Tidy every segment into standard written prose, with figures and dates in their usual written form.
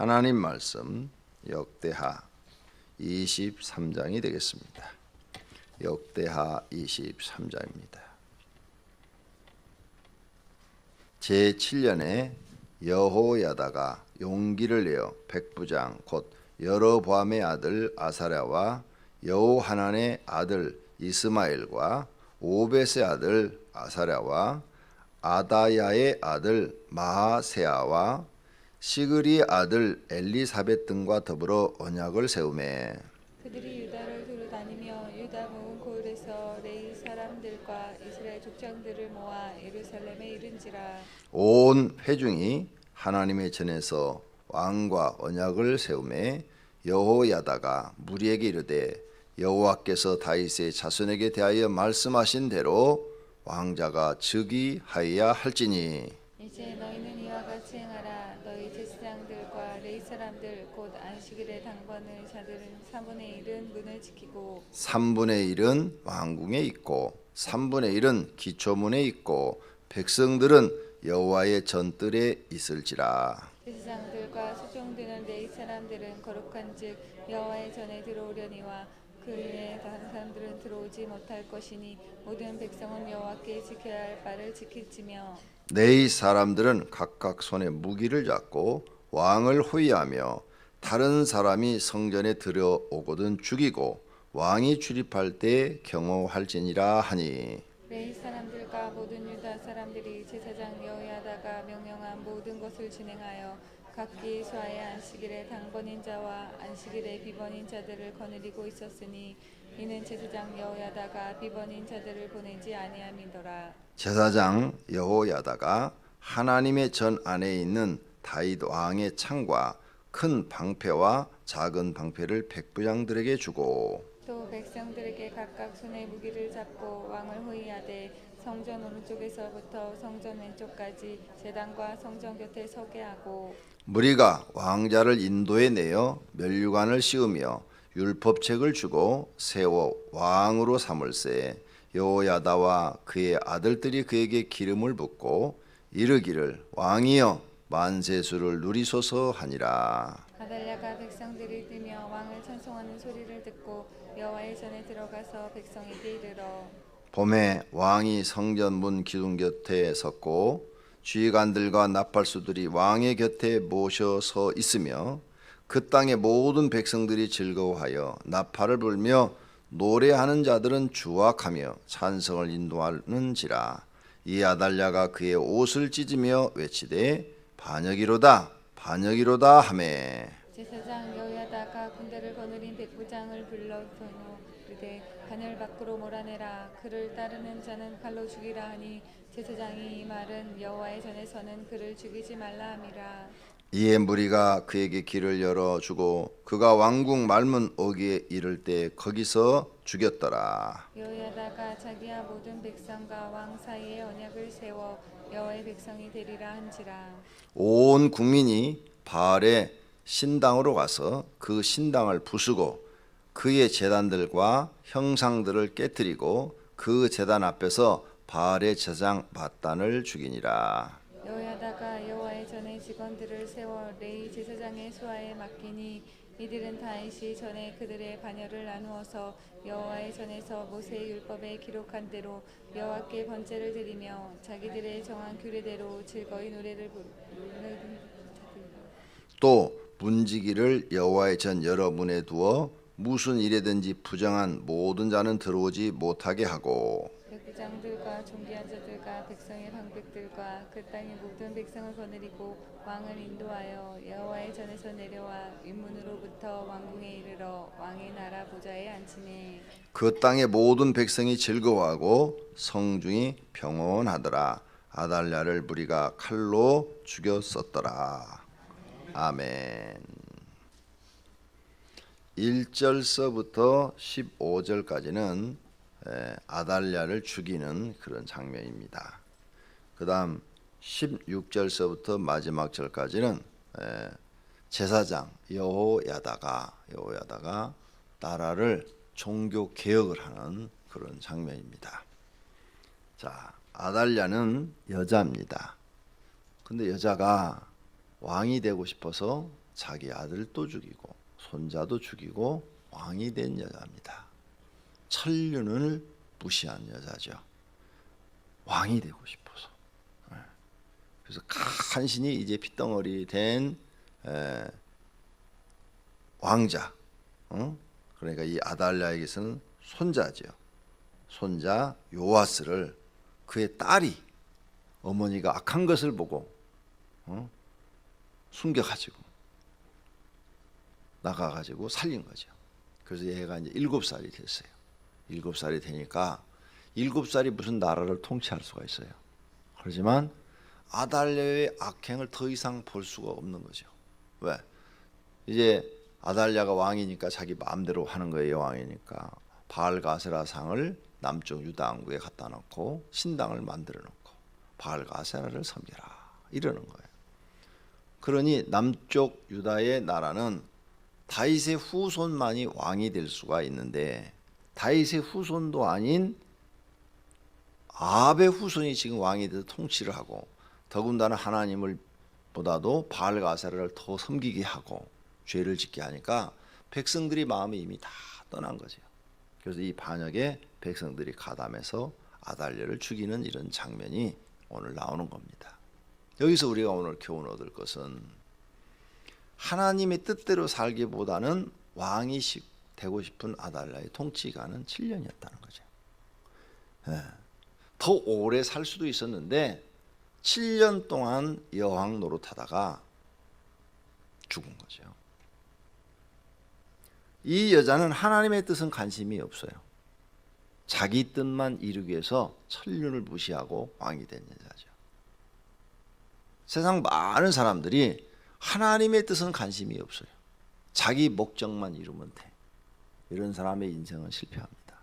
하나님 말씀 역대하 23장이 되겠습니다. 역대하 23장입니다. 제7년에 여호야다가 용기를 내어 백부장 곧 여로보암의 아들 아사랴와 여호하난의 아들 이스마엘과 오벳의 아들 아사랴와 아다야의 아들 마하세아와 시그리의 아들 엘리사벳 등과 더불어 언약을 세우매 그들이 유다를 두루 다니며 유다 모은 고을에서 레위 사람들과 이스라엘 족장들을 모아 예루살렘에 이른지라. 온 회중이 하나님의 전에서 왕과 언약을 세우매 여호야다가 무리에게 이르되 여호와께서 다윗의 자손에게 대하여 말씀하신 대로 왕자가 즉위하여야 할지니 이제 너희는 이와 같이 행하라. 너희 제사장들과 레위 사람들 곧 안식일에 당번을 자들은 3분의 1은 문을 지키고 3분의 1은 왕궁에 있고 3분의 1은 기초문에 있고 백성들은 여호와의 전뜰에 있을지라. 제사장들과 수종드는 레위 사람들은 거룩한즉 여호와의 전에 들어오려니와 그 위에 다른 사람들은 들어오지 못할 것이니 모든 백성은 여호와께 지켜야 할 바를 지킬지며 네 사람들은 각각 손에 무기를 잡고 왕을 호위하며 다른 사람이 성전에 들어오거든 죽이고 왕이 출입할 때 경호할지니라 하니 레위 사람들과 모든 유다 사람들이 제사장 여호야다가 명령한 모든 것을 진행하여 각기 수하의 안식일에 당번인 자와 안식일에 비번인 자들을 거느리고 있었으니 이는 제사장 여호야다가 비번인 자들을 보내지 아니함이더라. 제사장 여호야다가 하나님의 전 안에 있는 다윗 왕의 창과 큰 방패와 작은 방패를 백부장들에게 주고 또 백성들에게 각각 손에 무기를 잡고 왕을 호위하되 성전 오른쪽에서부터 성전 왼쪽까지 제단과 성전 곁에 서게 하고 무리가 왕자를 인도에 내어 면류관을 씌우며 율법책을 주고 세워 왕으로 삼을세 여호야다와 그의 아들들이 그에게 기름을 붓고 이르기를 왕이여 만세수를 누리소서 하니라. 아달랴가 백성들이 뛰며 왕을 찬송하는 소리를 듣고 여호와의 전에 들어가서 백성에게 이르러 봄에 왕이 성전 문 기둥 곁에 섰고 주의관들과 나팔수들이 왕의 곁에 모셔 서 있으며 그 땅의 모든 백성들이 즐거워하여 나팔을 불며 노래하는 자들은 주악하며 찬성을 인도하는지라. 이 아달랴가 그의 옷을 찢으며 외치되 반역이로다 반역이로다 하매 제사장 여호야다가 군대를 거느린 백부장을 불러서노 그대 관을 밖으로 몰아내라. 그를 따르는 자는 칼로 죽이라 하니 제사장이 이 말은 여호와의 전에서는 그를 죽이지 말라 함이라. 이에 무리가 그에게 길을 열어주고 그가 왕궁 말문 어귀에 이를 때 거기서 죽였더라. 여호야다가 자기와 모든 백성과 왕 사이에 언약을 세워 여호와의 백성이 되리라 한지라. 온 국민이 바알의 신당으로 가서 그 신당을 부수고 그의 제단들과 형상들을 깨뜨리고 그 제단 앞에서 바알의 제사장 밧단을 죽이니라. 여호야다가 여호와의 전에 직원들을 세워 레위 제사장의 수하에 맡기니 이들은 다윗이 전에 그들의 반열을 나누어서 여호와의 전에서 모세의 율법에 기록한 대로 여호와께 번제를 드리며 자기들의 정한 규례대로 즐거이 노래를 부르는 또 문지기를 여호와의 전 여러 문에 두어 무슨 일에든지 부정한 모든 자는 들어오지 못하게 하고 백부장들과 존귀한 자들과 백성의 방백들과 그 땅의 모든 백성을 거느리고 왕을 인도하여 여호와의 전에서 내려와 윗문으로부터 왕궁에 이르러 왕의 나라 보좌에 앉히니 그 땅의 모든 백성이 즐거워하고 성중이 평온하더라. 아달랴를 무리가 칼로 죽였었더라. 아멘. 1절서부터 15절까지는 아달랴를 죽이는 그런 장면입니다. 그 다음 16절서부터 마지막 절까지는 제사장 여호야다가 나라를 종교 개혁을 하는 그런 장면입니다. 자, 아달랴는 여자입니다. 근데 여자가 왕이 되고 싶어서 자기 아들도 죽이고 손자도 죽이고 왕이 된 여자입니다. 천륜을 무시한 여자죠. 왕이 되고 싶어서. 그래서 간신히 이제 핏덩어리 된 왕자, 그러니까 이 아달랴에게서는 손자죠. 손자 요아스를 그의 딸이 어머니가 악한 것을 보고 숨겨가지고 나가가지고 살린 거죠. 그래서 얘가 이제 7살이 됐어요. 7살이 되니까 7살이 무슨 나라를 통치할 수가 있어요. 그렇지만 아달랴의 악행을 더 이상 볼 수가 없는 거죠. 왜? 이제 아달랴가 왕이니까 자기 마음대로 하는 거예요. 왕이니까 바알가세라 상을 남쪽 유다 왕국에 갖다 놓고 신당을 만들어 놓고 바알가세라를 섬기라 이러는 거예요. 그러니 남쪽 유다의 나라는 다윗의 후손만이 왕이 될 수가 있는데 다윗의 후손도 아닌 아합의 후손이 지금 왕이 돼서 통치를 하고 더군다나 하나님을 보다도 바알가세라를 더 섬기게 하고 죄를 짓게 하니까 백성들이 마음이 이미 다 떠난 거죠. 그래서 이 반역에 백성들이 가담해서 아달랴를 죽이는 이런 장면이 오늘 나오는 겁니다. 여기서 우리가 오늘 교훈 얻을 것은 하나님의 뜻대로 살기보다는 왕이 되고 싶은 아달랴의 통치기간은 7년이었다는 거죠. 더 오래 살 수도 있었는데 7년 동안 여왕 노릇하다가 죽은 거죠. 이 여자는 하나님의 뜻은 관심이 없어요. 자기 뜻만 이루기 위해서 천륜을 무시하고 왕이 된 여자죠. 세상 많은 사람들이 하나님의 뜻은 관심이 없어요. 자기 목적만 이루면 돼. 이런 사람의 인생은 실패합니다.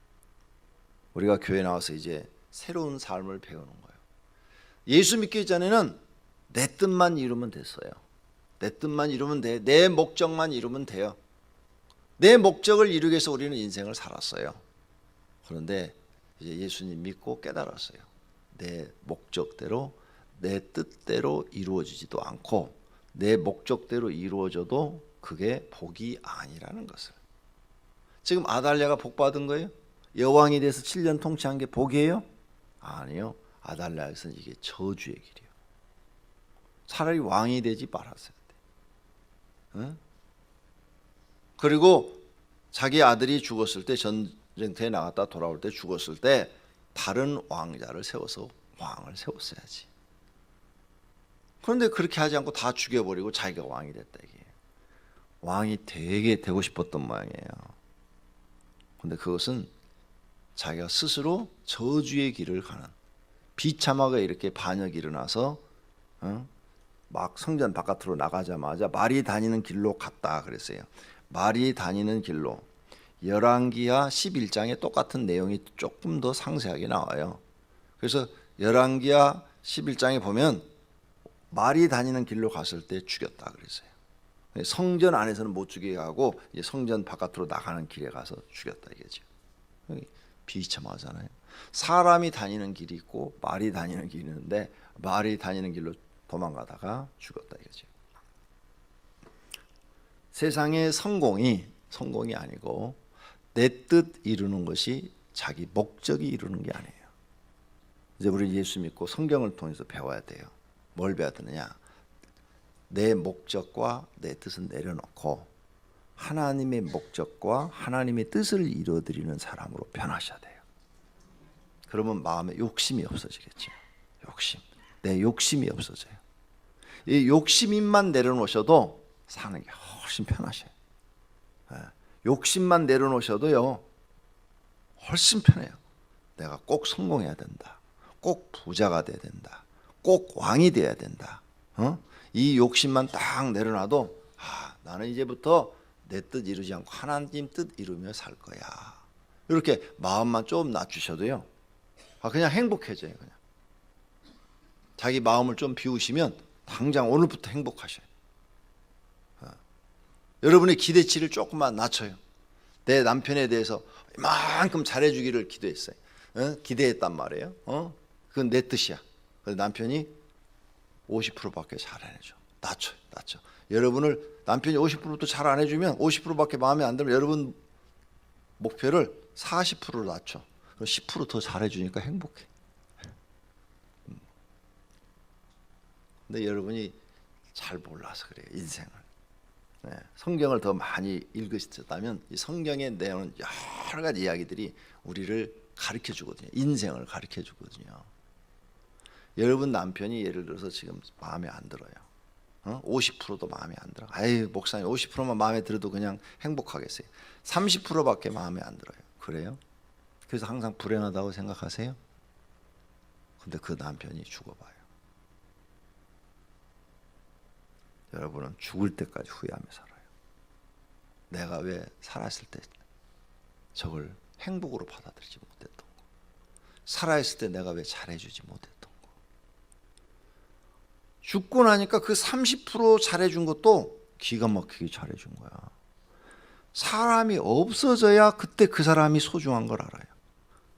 우리가 교회 나와서 이제 새로운 삶을 배우는 거예요. 예수 믿기 전에는 내 뜻만 이루면 됐어요. 내 뜻만 이루면 돼. 내 목적만 이루면 돼요. 내 목적을 이루기 위해서 우리는 인생을 살았어요. 그런데 이제 예수님 믿고 깨달았어요. 내 목적대로 내 뜻대로 이루어지지도 않고 내 목적대로 이루어져도 그게 복이 아니라는 것을. 지금 아달랴가 복 받은 거예요? 여왕이 돼서 7년 통치한 게 복이에요? 아니요. 아달랴에서는 이게 저주의 길이에요. 차라리 왕이 되지 말았어야 돼. 응? 그리고 자기 아들이 죽었을 때 전쟁터에 나갔다 돌아올 때 죽었을 때 다른 왕자를 세워서 왕을 세웠어야지. 그런데 그렇게 하지 않고 다 죽여버리고 자기가 왕이 됐다 이게. 왕이 되게 되고 싶었던 모양이에요. 그런데 그것은 자기가 스스로 저주의 길을 가는, 비참하게 이렇게 반역이 일어나서 막 성전 바깥으로 나가자마자 말이 다니는 길로 갔다 그랬어요. 말이 다니는 길로. 열왕기하 11장에 똑같은 내용이 조금 더 상세하게 나와요. 그래서 열왕기하 11장에 보면 말이 다니는 길로 갔을 때 죽였다 그랬어요. 성전 안에서는 못 죽이게 하고 이제 성전 바깥으로 나가는 길에 가서 죽였다 이거죠. 비참하잖아요. 사람이 다니는 길이 있고 말이 다니는 길이 있는데 말이 다니는 길로 도망가다가 죽었다 이거죠. 세상의 성공이 아니고 내 뜻 이루는 것이 자기 목적이 이루는 게 아니에요. 이제 우리 예수 믿고 성경을 통해서 배워야 돼요. 뭘 배워야 되느냐? 내 목적과 내 뜻은 내려놓고 하나님의 목적과 하나님의 뜻을 이루어드리는 사람으로 변하셔야 돼요. 그러면 마음에 욕심이 없어지겠죠. 내 욕심이 없어져요. 이 욕심만 내려놓으셔도 사는 게 훨씬 편하셔요. 욕심만 내려놓으셔도요 훨씬 편해요. 내가 꼭 성공해야 된다. 꼭 부자가 돼야 된다. 꼭 왕이 돼야 된다. 이 욕심만 딱 내려놔도 나는 이제부터 내 뜻 이루지 않고 하나님 뜻 이루며 살 거야. 이렇게 마음만 좀 낮추셔도요 그냥 행복해져요. 그냥 자기 마음을 좀 비우시면 당장 오늘부터 행복하셔요. 여러분의 기대치를 조금만 낮춰요. 내 남편에 대해서 이만큼 잘해주기를 기도했어요. 기대했단 말이에요. 그건 내 뜻이야. 그래서 남편이 50%밖에 잘 안 해줘. 낮춰. 여러분을 남편이 50%도 잘 안 해주면 50%밖에 마음에 안 들면 여러분 목표를 40%로 낮춰. 그럼 10% 더 잘해주니까 행복해. 근데 여러분이 잘 몰라서 그래요, 인생을. 네, 성경을 더 많이 읽으셨다면 이 성경에 내용은 여러 가지 이야기들이 우리를 가르쳐 주거든요. 인생을 가르쳐 주거든요. 여러분 남편이 예를 들어서 지금 마음에 안 들어요. 50%도 마음에 안 들어. 아유, 목사님 50%만 마음에 들어도 그냥 행복하겠어요. 30%밖에 마음에 안 들어요. 그래요? 그래서 항상 불행하다고 생각하세요? 근데 그 남편이 죽어봐요. 여러분은 죽을 때까지 후회하며 살아요. 내가 왜 살았을 때 저걸 행복으로 받아들이지 못했던 거. 살아있을 때 내가 왜 잘해주지 못했던 거. 죽고 나니까 그 30% 잘해준 것도 기가 막히게 잘해준 거야. 사람이 없어져야 그때 그 사람이 소중한 걸 알아요.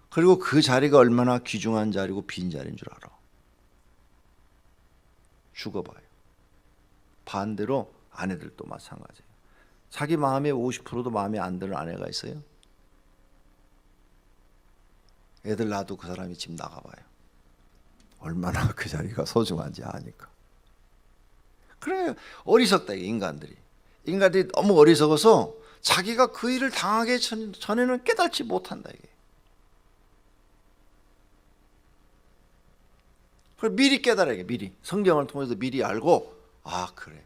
그리고 그 자리가 얼마나 귀중한 자리고 빈 자리인 줄 알아. 죽어봐요. 반대로 아내들도 마찬가지예요. 자기 마음에 50%도 마음에 안 드는 아내가 있어요. 애들 낳아도 그 사람이 집 나가봐요. 얼마나 그 자리가 소중한지 아니까. 그래, 어리석다 이게 인간들이. 인간들이 너무 어리석어서 자기가 그 일을 당하기 전에는 깨닫지 못한다 이게. 그걸 미리 깨달아야 돼. 미리 성경을 통해서 미리 알고 그래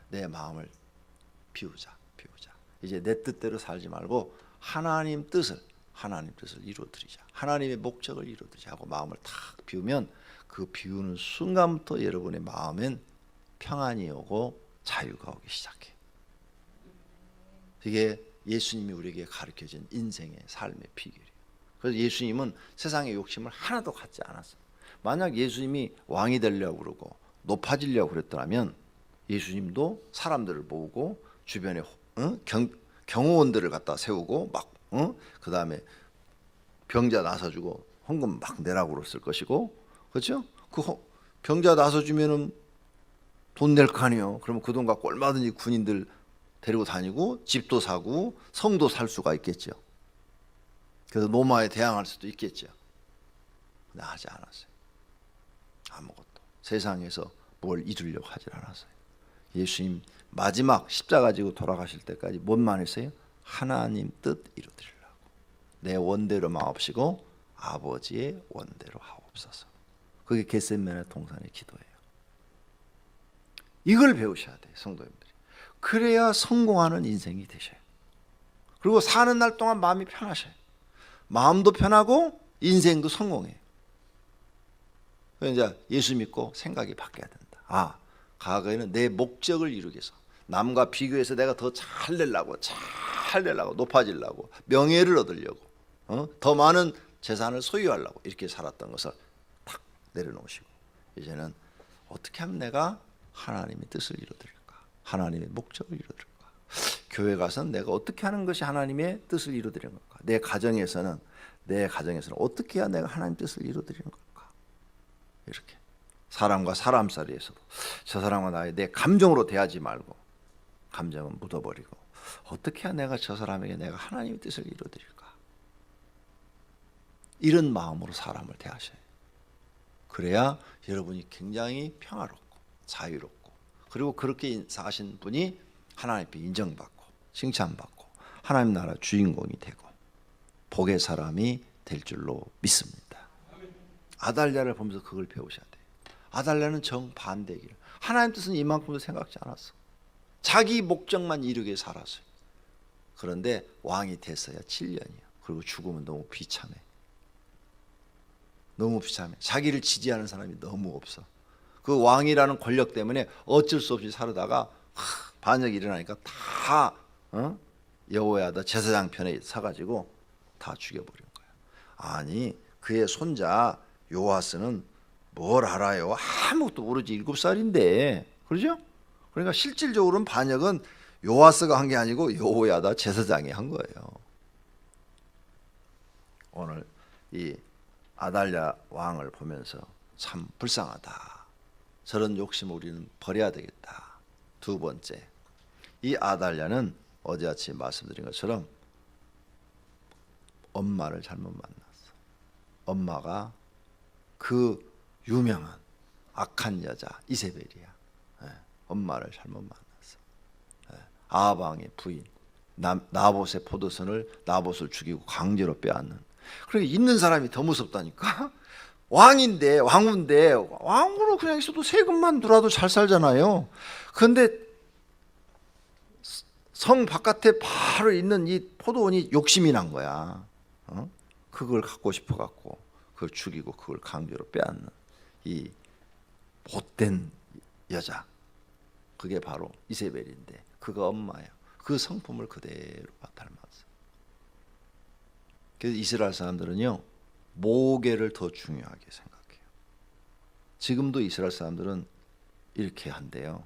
내 마음을 비우자. 이제 내 뜻대로 살지 말고 하나님 뜻을 이루어드리자. 하나님의 목적을 이루어드리자 하고 마음을 탁 비우면 그 비우는 순간부터 여러분의 마음엔 평안이 오고 자유가 오기 시작해. 이게 예수님이 우리에게 가르쳐준 인생의 삶의 비결이에요. 그래서 예수님은 세상의 욕심을 하나도 갖지 않았어요. 만약 예수님이 왕이 되려고 그러고 높아지려고 그랬더라면 예수님도 사람들을 모으고 주변에 경호원들을 갖다 세우고 막 그 다음에 병자 나서주고 헌금 막 내라고 그랬을 것이고, 그렇죠? 그 병자 나서주면은 돈 낼 거 아니에요. 그러면 그 돈 갖고 얼마든지 군인들 데리고 다니고 집도 사고 성도 살 수가 있겠죠. 그래서 로마에 대항할 수도 있겠죠. 근데 하지 않았어요. 아무것도. 세상에서 뭘 이루려고 하질 않았어요. 예수님 마지막 십자가 지고 돌아가실 때까지 뭔만 했어요? 하나님 뜻 이루드리려고. 내 원대로 마옵시고 아버지의 원대로 하옵소서. 그게 겟세마네 동산의 기도예요. 이걸 배우셔야 돼요, 성도님들이. 그래야 성공하는 인생이 되셔요. 그리고 사는 날 동안 마음이 편하셔요. 마음도 편하고 인생도 성공해요. 이제 예수 믿고 생각이 바뀌어야 된다. 과거에는 내 목적을 이루기 위해서 남과 비교해서 내가 더 잘 내려고 높아지려고 명예를 얻으려고 더 많은 재산을 소유하려고 이렇게 살았던 것을 탁 내려놓으시고 이제는 어떻게 하면 내가 하나님의 뜻을 이루어드릴까? 하나님의 목적을 이루어드릴까? 교회 가서는 내가 어떻게 하는 것이 하나님의 뜻을 이루어드리는 걸까? 내 가정에서는 어떻게 해야 내가 하나님의 뜻을 이루어드리는 걸까? 이렇게 사람과 사람 사이에서도 저 사람과 나의 내 감정으로 대하지 말고 감정은 묻어버리고 어떻게 해야 내가 저 사람에게 내가 하나님의 뜻을 이루어드릴까? 이런 마음으로 사람을 대하셔야 해요. 그래야 여러분이 굉장히 평화롭고 자유롭고 그리고 그렇게 사신 분이 하나님께 인정받고 칭찬받고 하나님 나라 주인공이 되고 복의 사람이 될 줄로 믿습니다. 아달랴를 보면서 그걸 배우셔야 돼요. 아달랴는 정반대의 길. 하나님 뜻은 이만큼도 생각지 않았어. 자기 목적만 이루게 살았어요. 그런데 왕이 됐어야 7년이에요. 그리고 죽으면 너무 비참해. 자기를 지지하는 사람이 너무 없어. 그 왕이라는 권력 때문에 어쩔 수 없이 살다가 반역이 일어나니까 다 여호야다 제사장 편에 서가지고 다 죽여버린 거야. 아니 그의 손자 요아스는 뭘 알아요? 아무것도 모르지. 7살인데. 그러죠? 그러니까 실질적으로는 반역은 요아스가 한 게 아니고 여호야다 제사장이 한 거예요. 오늘 이 아달랴 왕을 보면서 참 불쌍하다. 저런 욕심 우리는 버려야 되겠다. 두 번째, 이 아달랴는 어제 아침에 말씀드린 것처럼 엄마를 잘못 만났어. 엄마가 그 유명한 악한 여자 이세벨이야. 엄마를 잘못 만났어. 아방의 부인 나봇의 포도선을 나봇을 죽이고 강제로 빼앗는. 그러니까 있는 사람이 더 무섭다니까. 왕인데 왕인데 왕으로 그냥 있어도 세금만 들어도 잘 살잖아요. 그런데 성 바깥에 바로 있는 이 포도원이 욕심이 난 거야. 그걸 갖고 싶어 갖고 그걸 죽이고 그걸 강제로 빼앗는 이 못된 여자. 그게 바로 이세벨인데 그가 엄마예요. 그 성품을 그대로 닮았어. 그래서 이스라엘 사람들은요 모계를 더 중요하게 생각해요. 지금도 이스라엘 사람들은 이렇게 한대요.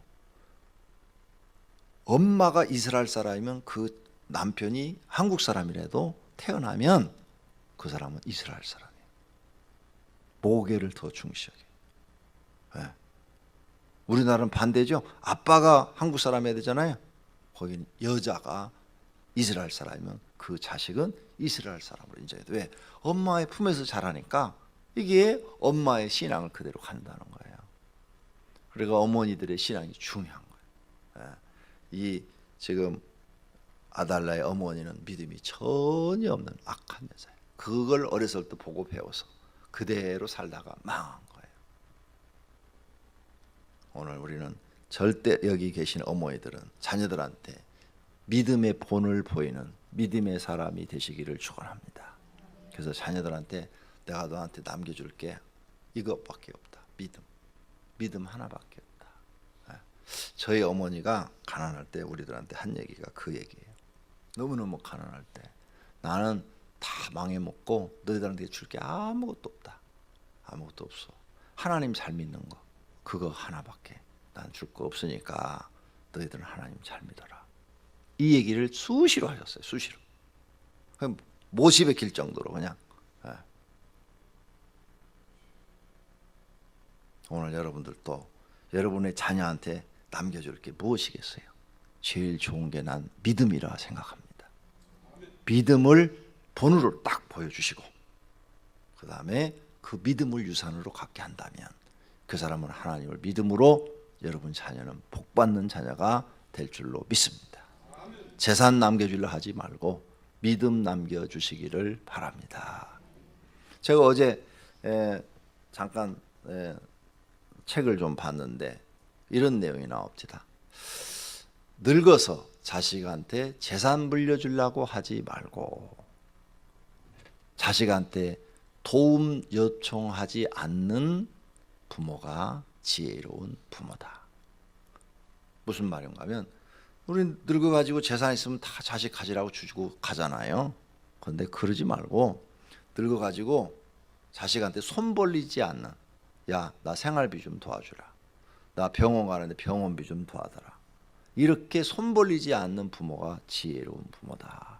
엄마가 이스라엘 사람이면 그 남편이 한국 사람이라도 태어나면 그 사람은 이스라엘 사람이에요. 모계를 더 중시하게. 네. 우리나라는 반대죠. 아빠가 한국 사람이어야 되잖아요. 거기는 여자가 이스라엘 사람이면 그 자식은 이스라엘 사람으로 인정해요. 왜? 엄마의 품에서 자라니까 이게 엄마의 신앙을 그대로 간다는 거예요. 그러니까 어머니들의 신앙이 중요한 거예요. 이 지금 아달랴의 어머니는 믿음이 전혀 없는 악한 여자예요. 그걸 어렸을 때 보고 배워서 그대로 살다가 망한 거예요. 오늘 우리는 절대 여기 계신 어머니들은 자녀들한테 믿음의 본을 보이는 믿음의 사람이 되시기를 축원합니다. 그래서 자녀들한테 내가 너한테 남겨줄 게 이것밖에 없다. 믿음 하나밖에 없다. 저희 어머니가 가난할 때 우리들한테 한 얘기가 그 얘기예요. 너무너무 가난할 때 나는 다 망해먹고 너희들한테 줄 게 아무것도 없다. 아무것도 없어. 하나님 잘 믿는 거 그거 하나밖에 난 줄 거 없으니까 너희들은 하나님 잘 믿어라. 이 얘기를 수시로 하셨어요. 수시로. 못이 박힐 정도로 그냥. 오늘 여러분들도 여러분의 자녀한테 남겨줄 게 무엇이겠어요? 제일 좋은 게 난 믿음이라 생각합니다. 믿음을 본으로 딱 보여주시고 그 다음에 그 믿음을 유산으로 갖게 한다면 그 사람은 하나님을 믿음으로 여러분 자녀는 복받는 자녀가 될 줄로 믿습니다. 재산 남겨주려 하지 말고 믿음 남겨주시기를 바랍니다. 제가 어제 잠깐 책을 좀 봤는데 이런 내용이 나옵니다. 늙어서 자식한테 재산 물려주려고 하지 말고 자식한테 도움 요청하지 않는 부모가 지혜로운 부모다. 무슨 말인가 하면 우리 늙어가지고 재산 있으면 다 자식 가지라고 주고 가잖아요. 그런데 그러지 말고 늙어가지고 자식한테 손 벌리지 않는 야, 나 생활비 좀 도와주라. 나 병원 가는데 병원비 좀 도와달라. 이렇게 손 벌리지 않는 부모가 지혜로운 부모다.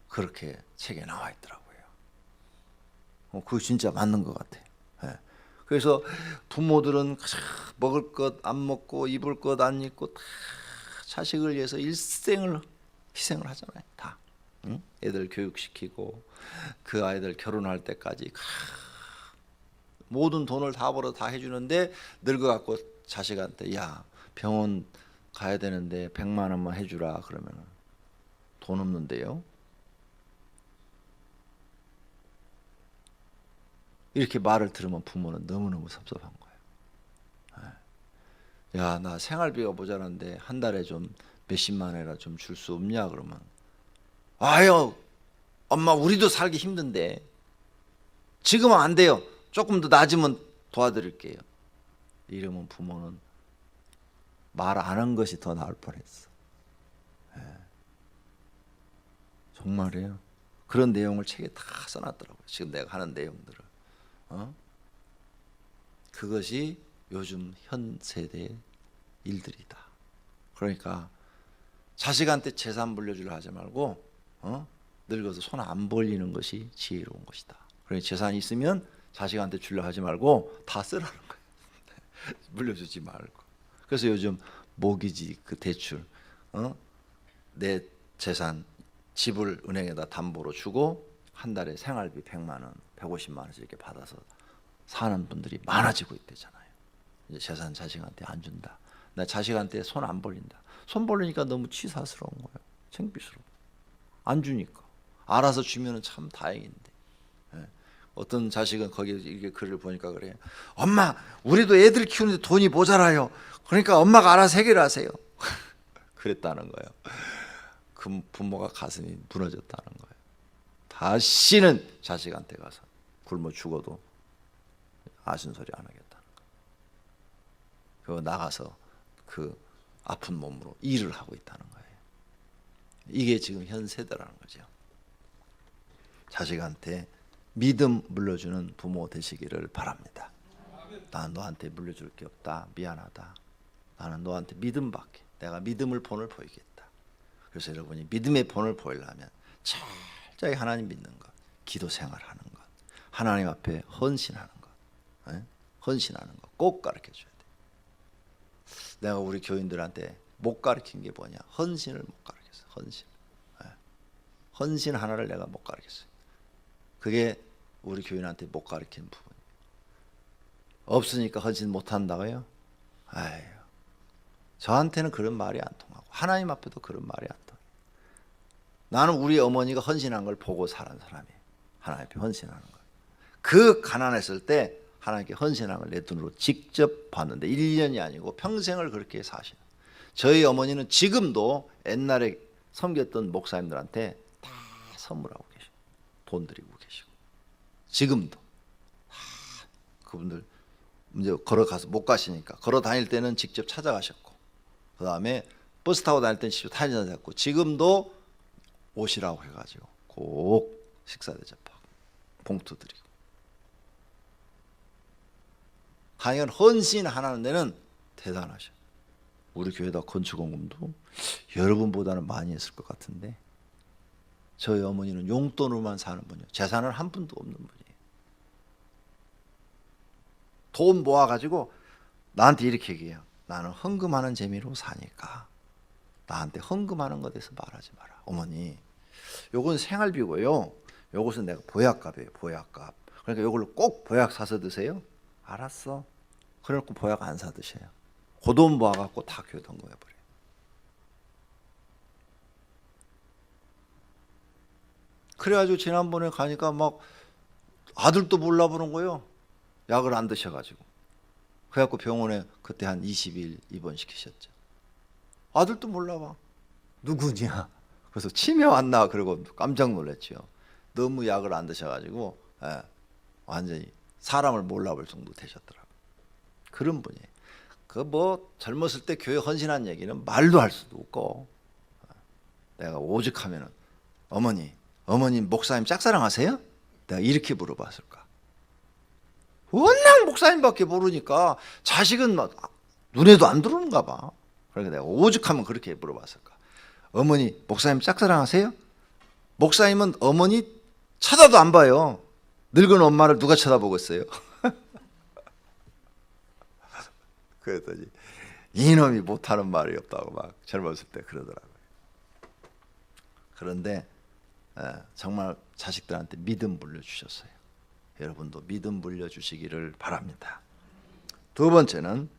그렇게 책에 나와 있더라고요. 그거 진짜 맞는 것 같아요. 그래서 부모들은 먹을 것 안 먹고 입을 것 안 입고 다 자식을 위해서 일생을 희생을 하잖아요. 다. 응? 애들 교육시키고 그 아이들 결혼할 때까지 모든 돈을 다 벌어 다 해주는데 늙어갖고 자식한테 야 병원 가야 되는데 100만 원만 해주라 그러면 돈 없는데요. 이렇게 말을 들으면 부모는 너무너무 섭섭한 거예요. 야, 나 생활비가 모자란데 한 달에 좀 몇십만 원이라 좀 줄 수 없냐 그러면 아유 엄마 우리도 살기 힘든데 지금은 안 돼요. 조금 더 낮으면 도와드릴게요. 이러면 부모는 말 안 한 것이 더 나을 뻔했어. 정말이에요. 그런 내용을 책에 다 써놨더라고요. 지금 내가 하는 내용들을. 그것이 요즘 현 세대의 일들이다. 그러니까 자식한테 재산 물려주려 하지 말고 늙어서 손 안 벌리는 것이 지혜로운 것이다. 그러니까 재산이 있으면 자식한테 주려 하지 말고 다 쓰라는 거예요. 물려주지 말고. 그래서 요즘 모기지 그 대출 내 재산 집을 은행에다 담보로 주고 한 달에 생활비 100만 원, 150만 원씩 이렇게 받아서 사는 분들이 많아지고 있대잖아요. 이제 재산 자식한테 안 준다. 나 자식한테 손 안 벌린다. 손 벌리니까 너무 치사스러운 거예요. 창피스러워. 안 주니까. 알아서 주면은 참 다행인데. 예. 어떤 자식은 거기 이렇게 글을 보니까 그래요. 엄마, 우리도 애들 키우는데 돈이 모자라요. 그러니까 엄마가 알아서 해결하세요. 그랬다는 거예요. 그 부모가 가슴이 무너졌다는 거예요. 다시는 자식한테 가서 굶어 죽어도 아쉬운 소리 안 하겠다는 거예요. 그거 나가서 그 아픈 몸으로 일을 하고 있다는 거예요. 이게 지금 현 세대라는 거죠. 자식한테 믿음 물려주는 부모 되시기를 바랍니다. 나 너한테 물려줄 게 없다. 미안하다. 나는 너한테 믿음밖에. 내가 믿음을 본을 보이겠다. 그래서 여러분이 믿음의 본을 보이려면 철저히 하나님 믿는 것, 기도 생활하는 것, 하나님 앞에 헌신하는 것, 헌신하는 것 꼭 가르쳐 줘야 돼. 내가 우리 교인들한테 못 가르친 게 뭐냐? 헌신을 못 가르쳤어. 헌신. 헌신 하나를 내가 못 가르쳤어요. 그게 우리 교인한테 못 가르친 부분이에요. 없으니까 헌신 못 한다고요? 아유, 저한테는 그런 말이 안 통하고 하나님 앞에도 그런 말이 안 통해요. 나는 우리 어머니가 헌신한 걸 보고 살은 사람이에요. 하나님 앞에 헌신하는 걸. 그 가난했을 때 하나님께 헌신한 걸 내 눈으로 직접 봤는데 1년이 아니고 평생을 그렇게 사시는. 저희 어머니는 지금도 옛날에 섬겼던 목사님들한테 다 선물하고 계시고 돈 드리고 계시고 지금도 그분들 이제 걸어가서 못 가시니까 걸어 다닐 때는 직접 찾아가셨고 그 다음에 버스 타고 다닐 때는 직접 찾아가셨고 지금도 오시라고 해가지고 꼭 식사 대접하고 봉투 드리고 하여간 헌신하는 데는 대단하셔. 우리 교회다 건축원금도 여러분보다는 많이 했을 것 같은데 저희 어머니는 용돈으로만 사는 분이에요. 재산은 한 푼도 없는 분이에요. 돈 모아가지고 나한테 이렇게 얘기해요. 나는 헌금하는 재미로 사니까 나한테 헌금하는 것에 대해서 말하지 마라. 어머니, 요건 생활비고요. 요것은 내가 보약값이에요. 보약값. 그러니까 요걸로 꼭 보약 사서 드세요. 알았어. 그래놓고 보약 안 사 드셔요. 그 돈 모아갖고 다 교회 던거해버려요. 그래가지고 지난번에 가니까 막 아들도 몰라보는 거예요. 약을 안 드셔가지고. 그래갖고 병원에 그때 한 20일 입원시키셨죠. 아들도 몰라봐. 누구냐? 그래서 치매 왔나? 그러고 깜짝 놀랐죠. 너무 약을 안 드셔가지고 완전히 사람을 몰라볼 정도 되셨더라고요. 그런 분이에요. 그 뭐 젊었을 때 교회 헌신한 얘기는 말도 할 수도 없고 내가 오죽하면은 어머니 목사님 짝사랑하세요? 내가 이렇게 물어봤을까? 워낙 목사님밖에 모르니까 자식은 막 눈에도 안 들어오는가 봐. 그러니까 내가 오죽하면 그렇게 물어봤을까? 어머니 목사님 짝사랑하세요? 목사님은 어머니 쳐다도 안 봐요. 늙은 엄마를 누가 쳐다보겠어요? 그랬더니 이놈이 못하는 말이 없다고 막 젊었을 때 그러더라고요. 그런데 정말 자식들한테 믿음 물려주셨어요. 여러분도 믿음 물려주시기를 바랍니다. 두 번째는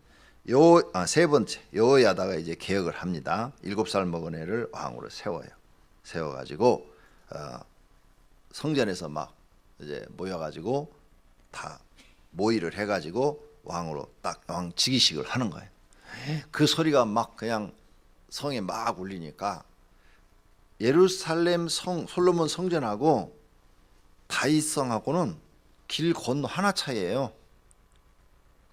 세 번째 여호야다가 이제 개혁을 합니다. 7살 먹은 애를 왕으로 세워요. 세워가지고 성전에서 막 이제 모여가지고 다 모의를 해가지고 왕으로 딱 왕 즉위식을 하는 거예요. 그 소리가 막 그냥 성에 막 울리니까 예루살렘 성 솔로몬 성전하고 다윗 성하고는 길 건너 하나 차이예요.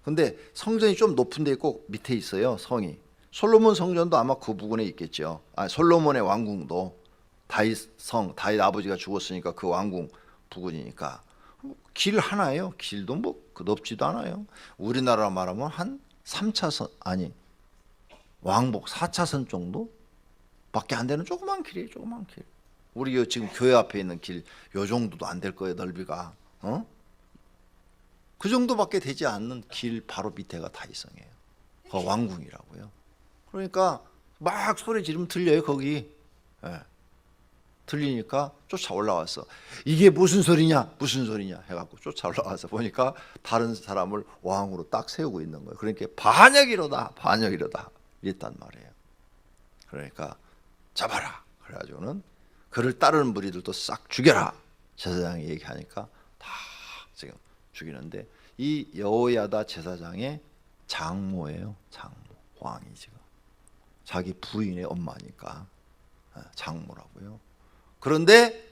근데 성전이 좀 높은 데 있고 밑에 있어요. 성이. 솔로몬 성전도 아마 그 부근에 있겠죠. 솔로몬의 왕궁도 다윗 다윗 아버지가 죽었으니까 그 왕궁 부근이니까 길 하나예요. 길도 뭐 넓지도 않아요. 우리나라 말하면 한 3차선 왕복 4차선 정도 밖에 안 되는 조그만 길이에요. 조그만 길. 우리 지금 교회 앞에 있는 길 요 정도도 안 될 거예요. 넓이가. 그 정도밖에 되지 않는 길 바로 밑에가 다윗성이에요. 그 왕궁이라고요. 그러니까 막 소리 지르면 들려요 거기. 예. 들리니까 쫓아 올라와서 이게 무슨 소리냐 무슨 소리냐 해갖고 쫓아 올라와서 보니까 다른 사람을 왕으로 딱 세우고 있는 거예요. 그러니까 반역이로다 반역이로다 이랬단 말이에요. 그러니까 잡아라 그래가지고는 그를 따르는 무리들도 싹 죽여라 제사장이 얘기하니까 다 지금 죽이는데 이 여호야다 제사장의 장모예요. 장모. 왕이 지금 자기 부인의 엄마니까 장모라고요. 그런데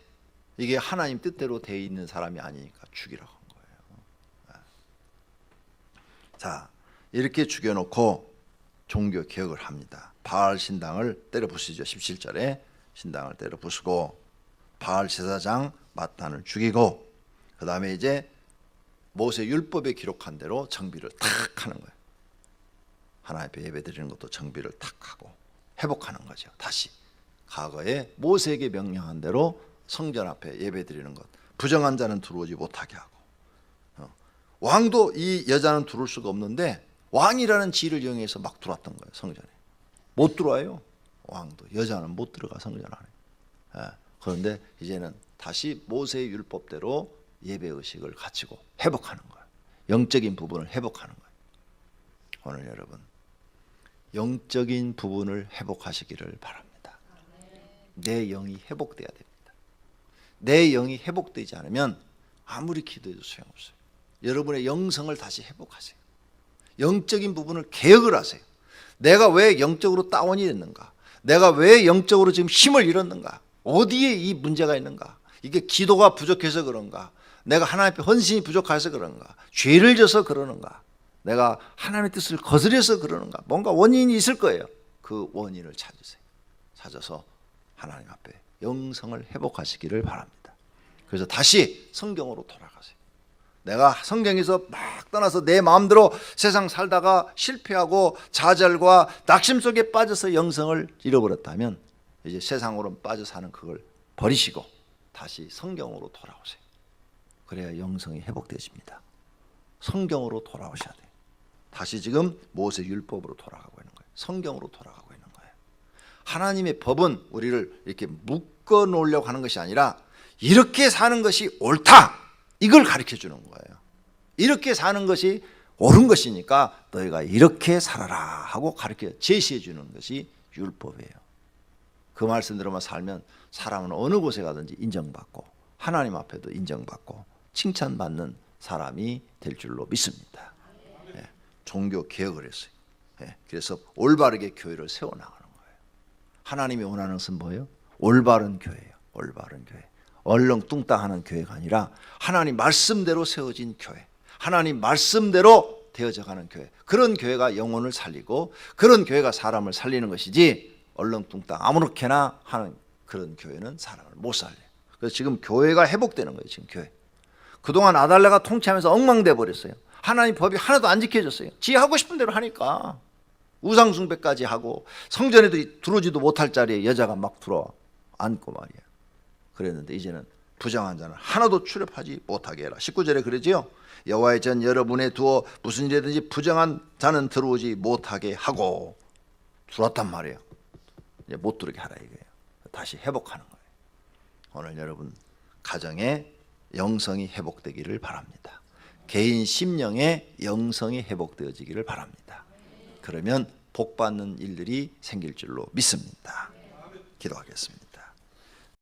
이게 하나님 뜻대로 돼 있는 사람이 아니니까 죽이라고 한 거예요. 자, 이렇게 죽여놓고 종교 개혁을 합니다. 바알 신당을 때려 부수죠. 17절에 신당을 때려 부수고 바알 제사장 마탄을 죽이고 그 다음에 이제 모세 율법에 기록한 대로 정비를 탁 하는 거예요. 하나님 앞에 예배 드리는 것도 정비를 탁 하고 회복하는 거죠. 다시 과거에 모세에게 명령한 대로 성전 앞에 예배 드리는 것, 부정한 자는 들어오지 못하게 하고 왕도 이 여자는 들어올 수가 없는데 왕이라는 지위를 이용해서 막 들어왔던 거예요. 성전에 못 들어와요. 왕도 여자는 못 들어가 성전 안에. 그런데 이제는 다시 모세의 율법대로 예배 의식을 갖추고 회복하는 거예요. 영적인 부분을 회복하는 거예요. 오늘 여러분 영적인 부분을 회복하시기를 바랍니다. 내 영이 회복돼야 됩니다. 내 영이 회복되지 않으면 아무리 기도해도 소용없어요. 여러분의 영성을 다시 회복하세요. 영적인 부분을 개혁을 하세요. 내가 왜 영적으로 다운이 됐는가? 내가 왜 영적으로 지금 힘을 잃었는가? 어디에 이 문제가 있는가? 이게 기도가 부족해서 그런가? 내가 하나님 앞에 헌신이 부족해서 그런가? 죄를 져서 그러는가? 내가 하나님의 뜻을 거스려서 그러는가? 뭔가 원인이 있을 거예요. 그 원인을 찾으세요. 찾아서 하나님 앞에 영성을 회복하시기를 바랍니다. 그래서 다시 성경으로 돌아가세요. 내가 성경에서 막 떠나서 내 마음대로 세상 살다가 실패하고 좌절과 낙심 속에 빠져서 영성을 잃어버렸다면 이제 세상으로 빠져 사는 그걸 버리시고 다시 성경으로 돌아오세요. 그래야 영성이 회복되십니다. 성경으로 돌아오셔야 돼요. 다시 지금 모세 율법으로 돌아가고 있는 거예요. 성경으로 돌아가고 있는 거예요. 하나님의 법은 우리를 이렇게 묶어 놓으려고 하는 것이 아니라 이렇게 사는 것이 옳다. 이걸 가르쳐 주는 거예요. 이렇게 사는 것이 옳은 것이니까 너희가 이렇게 살아라 하고 가르쳐 제시해 주는 것이 율법이에요. 그 말씀대로만 살면 사람은 어느 곳에 가든지 인정받고 하나님 앞에도 인정받고 칭찬받는 사람이 될 줄로 믿습니다. 예, 종교 개혁을 했어요. 예, 그래서 올바르게 교회를 세워나가는 거예요. 하나님이 원하는 것은 뭐예요? 올바른 교회예요. 올바른 교회. 얼렁뚱땅하는 교회가 아니라 하나님 말씀대로 세워진 교회, 하나님 말씀대로 되어져가는 교회. 그런 교회가 영혼을 살리고 그런 교회가 사람을 살리는 것이지 얼렁뚱땅 아무렇게나 하는 그런 교회는 사람을 못 살려요. 그래서 지금 교회가 회복되는 거예요. 지금 교회. 그동안 아달랴가 통치하면서 엉망돼 버렸어요. 하나님 법이 하나도 안 지켜졌어요. 지 하고 싶은 대로 하니까 우상 숭배까지 하고 성전에도 들어오지도 못할 자리에 여자가 막 들어와 앉고 말이야. 그랬는데 이제는 부정한 자는 하나도 출입하지 못하게 해라. 19절에 그러지요. 여호와의 전 여러분에 두어 무슨 일이든지 부정한 자는 들어오지 못하게 하고 들어왔단 말이에요. 이제 못 들어오게 하라 이거예요. 다시 회복하는 거예요. 오늘 여러분 가정에 영성이 회복되기를 바랍니다. 개인 심령의 영성이 회복되어지기를 바랍니다. 그러면 복받는 일들이 생길 줄로 믿습니다. 기도하겠습니다.